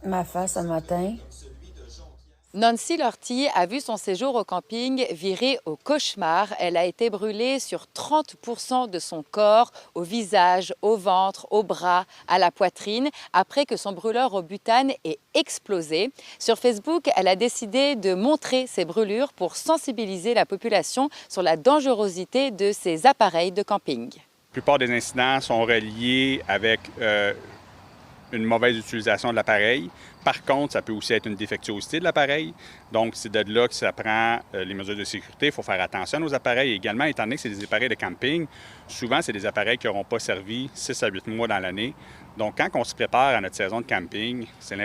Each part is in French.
Ma face un matin. Nancy Lortie a vu son séjour au camping virer au cauchemar. Elle a été brûlée sur 30% de son corps, au visage, au ventre, aux bras, à la poitrine, après que son brûleur au butane ait explosé. Sur Facebook, elle a décidé de montrer ses brûlures pour sensibiliser la population sur la dangerosité de ces appareils de camping. La plupart des incidents sont reliés avec une mauvaise utilisation de l'appareil. Par contre, ça peut aussi être une défectuosité de l'appareil. Donc, c'est de là que ça prend les mesures de sécurité. Il faut faire attention à nos appareils. Également, étant donné que c'est des appareils de camping, souvent, c'est des appareils qui n'auront pas servi 6 à 8 mois dans l'année. Donc, quand on se prépare à notre saison de camping, c'est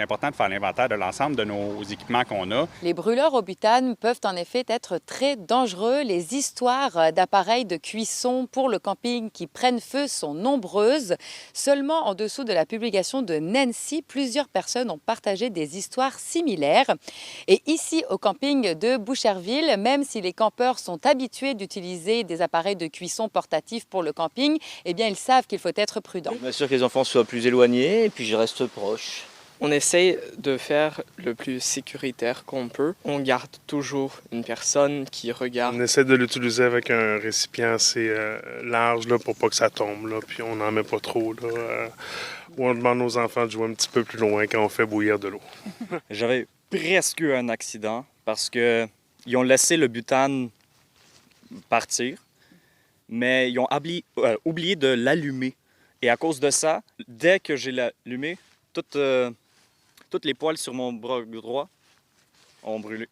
important de faire l'inventaire de l'ensemble de nos équipements qu'on a. Les brûleurs au butane peuvent en effet être très dangereux. Les histoires d'appareils de cuisson pour le camping qui prennent feu sont nombreuses. Seulement en dessous de la publication de Nancy, plusieurs personnes ont partagé des histoires similaires. Et ici, au camping de Boucherville, même si les campeurs sont habitués d'utiliser des appareils de cuisson portatifs pour le camping, eh bien, ils savent qu'il faut être prudent. Je m'assure que les enfants soient plus éloignés et puis je reste proche. On essaye de faire le plus sécuritaire qu'on peut. On garde toujours une personne qui regarde. On essaie de l'utiliser avec un récipient assez large là, pour pas que ça tombe. Là, puis on n'en met pas trop. Là, ou on demande aux enfants de jouer un petit peu plus loin quand on fait bouillir de l'eau. J'avais presque eu un accident parce qu'ils ont laissé le butane partir, mais ils ont oublié de l'allumer. Et à cause de ça, dès que j'ai allumé, toutes les poils sur mon bras droit ont brûlé.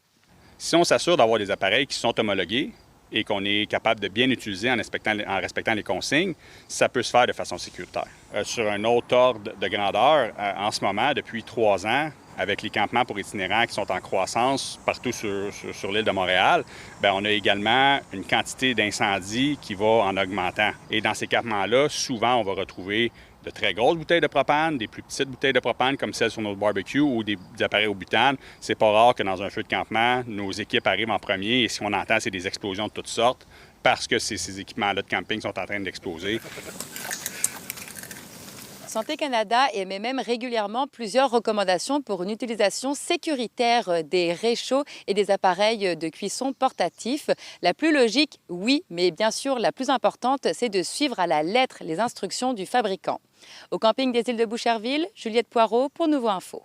Si on s'assure d'avoir des appareils qui sont homologués et qu'on est capable de bien utiliser en respectant les consignes, ça peut se faire de façon sécuritaire. Sur un autre ordre de grandeur, en ce moment, depuis 3 ans, avec les campements pour itinérants qui sont en croissance partout sur l'île de Montréal, bien, on a également une quantité d'incendies qui va en augmentant. Et dans ces campements-là, souvent, on va retrouver de très grosses bouteilles de propane, des plus petites bouteilles de propane comme celles sur notre barbecue ou des appareils au butane. C'est pas rare que dans un feu de campement, nos équipes arrivent en premier et ce qu'on entend, c'est des explosions de toutes sortes parce que ces équipements-là de camping sont en train d'exploser. Santé Canada émet même régulièrement plusieurs recommandations pour une utilisation sécuritaire des réchauds et des appareils de cuisson portatifs. La plus logique, oui, mais bien sûr, la plus importante, c'est de suivre à la lettre les instructions du fabricant. Au camping des îles de Boucherville, Juliette Poirot pour Nouveau Info.